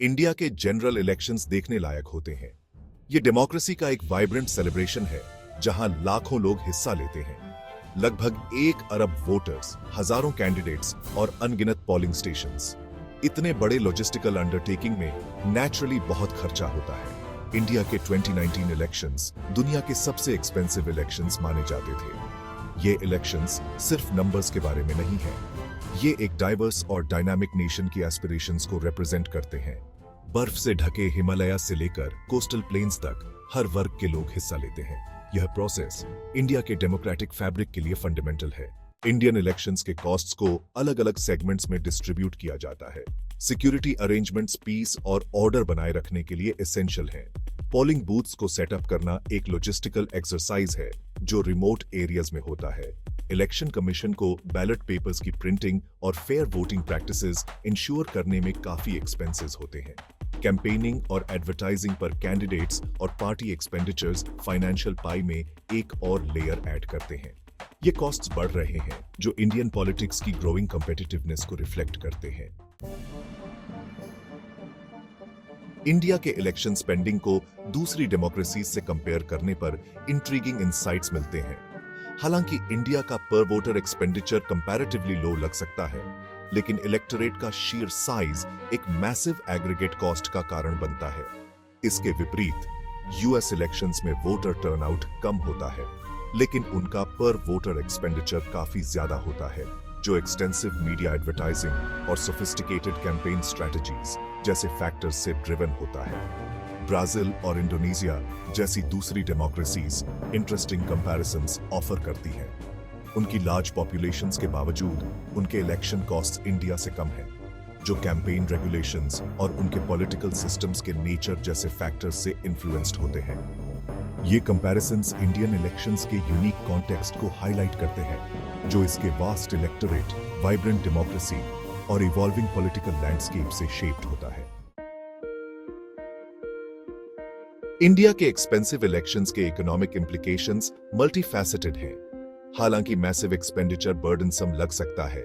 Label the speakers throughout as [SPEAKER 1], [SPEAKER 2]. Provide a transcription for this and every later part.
[SPEAKER 1] India के general elections देखने लायक होते हैं। ये डेमोक्रेसी का एक वाइब्रेंट सेलिब्रेशन है जहां लाखों लोग हिस्सा लेते हैं। लगभग 1 अरब वोटर्स, हजारों कैंडिडेट्स और अनगिनत पोलिंग स्टेशंस। इतने बड़े लॉजिस्टिकल अंडरटेकिंग में नेचुरली बहुत खर्चा होता है। इंडिया के 2019 इलेक्शंस दुनिया के सबसे एक्सपेंसिव इलेक्शंस माने जाते थे। ये इलेक्शंस सिर्फ नंबर्स के बारे में नहीं है, ये एक डाइवर्स और डायनामिक नेशन की एस्पिरेशंस को रिप्रेजेंट करते हैं। बर्फ से ढके हिमालय से लेकर कोस्टल प्लेन्स तक हर वर्ग के लोग हिस्सा लेते हैं। यह प्रोसेस इंडिया के डेमोक्रेटिक फैब्रिक के लिए फंडामेंटल है। इंडियन इलेक्शंस के कॉस्ट्स को अलग अलग सेगमेंट्स में डिस्ट्रीब्यूट किया जाता है। सिक्योरिटी अरेंजमेंट्स पीस और ऑर्डर बनाए रखने के लिए एसेंशियल है। पोलिंग बूथ्स को सेटअप करना एक लॉजिस्टिकल एक्सरसाइज है जो रिमोट एरियाज में होता है। इलेक्शन कमीशन को बैलेट पेपर्स की प्रिंटिंग और फेयर वोटिंग प्रैक्टिसेस इंश्योर करने में काफी एक्सपेंसेस होते हैं। कैंपेनिंग और एडवर्टाइजिंग पर कैंडिडेट्स और पार्टी एक्सपेंडिचर्स फाइनेंशियल पाई में एक और लेयर ऐड करते हैं। ये कॉस्ट्स बढ़ रहे हैं जो इंडियन पॉलिटिक्स की ग्रोइंग कॉम्पिटिटिवनेस को रिफ्लेक्ट करते हैं। इंडिया के इलेक्शन स्पेंडिंग को दूसरी डेमोक्रेसीज से कंपेयर करने पर इंट्रीगिंग इनसाइट्स मिलते हैं। हालांकि इंडिया का पर वोटर एक्सपेंडिचर कंपैरेटिवली लो लग सकता है, लेकिन इलेक्टोरेट का शीर साइज एक मैसिव एग्रीगेट कॉस्ट का कारण बनता है। इसके विपरीत यूएस इलेक्शंस में वोटर टर्नआउट कम होता है, लेकिन उनका पर वोटर एक्सपेंडिचर काफी ज्यादा होता है, जो एक्सटेंसिव मीडिया एडवर्टाइजिंग और सोफिस्टिकेटेड कैंपेन स्ट्रेटजीज जैसे फैक्टर्स से ड्रिवन होता है। ब्राजील और इंडोनेशिया जैसी दूसरी डेमोक्रेसीज इंटरेस्टिंग कंपैरिजंस ऑफर करती हैं। उनकी लार्ज पॉपुलेशंस के बावजूद उनके इलेक्शन कॉस्ट्स इंडिया से कम हैं, जो कैंपेन रेगुलेशंस और उनके पॉलिटिकल सिस्टम्स के नेचर जैसे फैक्टर्स से इन्फ्लुएंस्ड होते हैं। ये कंपैरिजंस इंडियन इलेक्शंस के यूनिक कॉन्टेक्स्ट को हाईलाइट करते हैं, जो इसके वास्ट इलेक्टोरेट, वाइब्रेंट डेमोक्रेसी और इवॉल्विंग पॉलिटिकल लैंडस्केप से शेप्ड होता है। इंडिया के एक्सपेंसिव इलेक्शंस के इकोनॉमिक इम्प्लीकेशंस मल्टीफैसेटेड हैं। हालांकि मैसिव एक्सपेंडिचर बर्डनसम लग सकता है,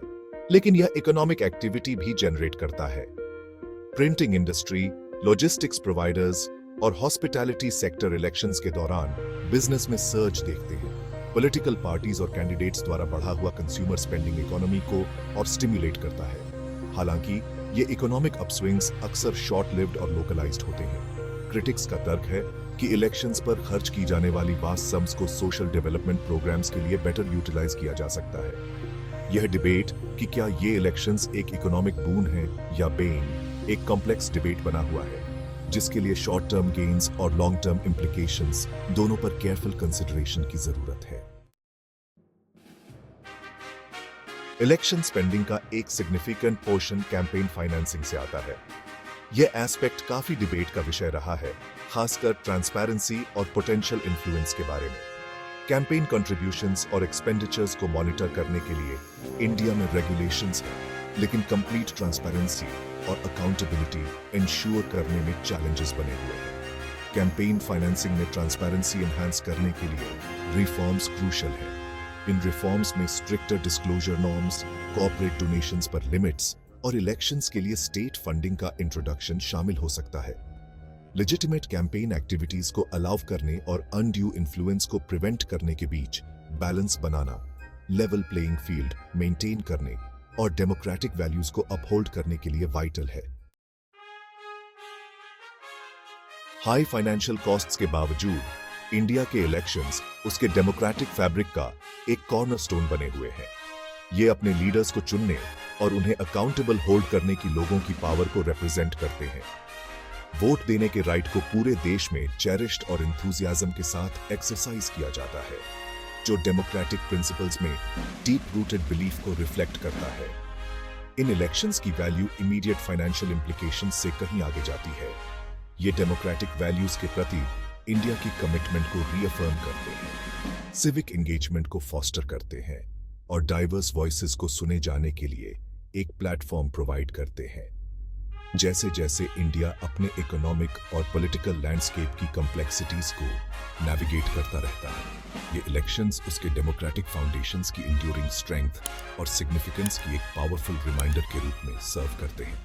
[SPEAKER 1] लेकिन यह इकोनॉमिक एक्टिविटी भी जनरेट करता है। प्रिंटिंग इंडस्ट्री, लॉजिस्टिक्स प्रोवाइडर्स और हॉस्पिटैलिटी सेक्टर इलेक्शंस के दौरान बिजनेस में सर्ज देखते हैं। पॉलिटिकल पार्टीज और कैंडिडेट्स द्वारा बढ़ा हुआ कंज्यूमर स्पेंडिंग इकोनॉमी को और स्टिमुलेट करता है। हालांकि ये इकोनॉमिक अपस्विंग्स अक्सर शॉर्ट लिव्ड और लोकलाइज्ड होते हैं। क्रिटिक्स का तर्क है कि इलेक्शंस पर खर्च की जाने वाली वास्ट सम्स को सोशल डेवलपमेंट प्रोग्राम्स के लिए बेटर यूटिलाइज किया जा सकता है। यह डिबेट कि क्या ये इलेक्शंस एक इकोनॉमिक बून है या बेन, एक कॉम्प्लेक्स डिबेट बना हुआ है, जिसके लिए शॉर्ट टर्म गेन्स और लॉन्ग टर्म इम्प्लीकेशंस दोनों पर केयरफुल कंसिडरेशन की जरूरत है। इलेक्शन स्पेंडिंग का एक सिग्निफिकेंट पोर्शन कैंपेन फाइनेंसिंग से आता है। यह एस्पेक्ट काफी डिबेट का विषय रहा है, खासकर ट्रांसपेरेंसी और पोटेंशियल इन्फ्लुएंस के बारे में। कैंपेन कंट्रीब्यूशंस और एक्सपेंडिचर्स को मॉनिटर करने के लिए इंडिया में रेगुलेशंस हैं, लेकिन कंप्लीट ट्रांसपेरेंसी और अकाउंटेबिलिटी इंश्योर करने में चैलेंजेस बने हुए हैं। कैंपेन फाइनेंसिंग में ट्रांसपेरेंसी एनहांस करने के लिए रिफॉर्म्स क्रूशियल हैं। इन रिफॉर्म्स में stricter disclosure norms, corporate donations पर लिमिट्स और इलेक्शंस के लिए स्टेट फंडिंग का इंट्रोडक्शन शामिल हो सकता है। लेजिटिमेट कैंपेन एक्टिविटीज को अलाउ करने और अनड्यू इन्फ्लुएंस को प्रिवेंट करने के बीच बैलेंस बनाना, लेवल प्लेइंग फील्ड मेंटेन करने और डेमोक्रेटिक वैल्यूज को अपहोल्ड करने के लिए वाइटल है। हाई फाइनेंशियल कॉस्ट्स के बावजूद इंडिया के इलेक्शंस उसके डेमोक्रेटिक फैब्रिक का एक कॉर्नरस्टोन बने हुए हैं। ये अपने लीडर्स को चुनने और उन्हें अकाउंटेबल होल्ड करने की लोगों की पावर को रिप्रेजेंट करते हैं। वोट देने के राइट को पूरे देश में चेरिश्ड और एंथुसियाज्म के साथ एक्सरसाइज किया जाता है, जो डेमोक्रेटिक प्रिंसिपल्स में डीप रूटेड बिलीफ को रिफ्लेक्ट करता है। इन इलेक्शंस की वैल्यू इमीडिएट फाइनेंशियल इम्प्लीकेशंस से कहीं आगे जाती है। ये डेमोक्रेटिक वैल्यूज के प्रति इंडिया की कमिटमेंट को रीअफर्म करते हैं, सिविक एंगेजमेंट को फॉस्टर करते हैं और डाइवर्स वॉइसेस को सुने जाने के लिए एक प्लेटफॉर्म प्रोवाइड करते हैं। जैसे जैसे इंडिया अपने इकोनॉमिक और पॉलिटिकल लैंडस्केप की कॉम्प्लेक्सिटीज को नेविगेट करता रहता है, ये इलेक्शंस उसके डेमोक्रेटिक फाउंडेशंस की इंड्यूरिंग स्ट्रेंथ और सिग्निफिकेंस की एक पावरफुल रिमाइंडर के रूप में सर्व करते हैं।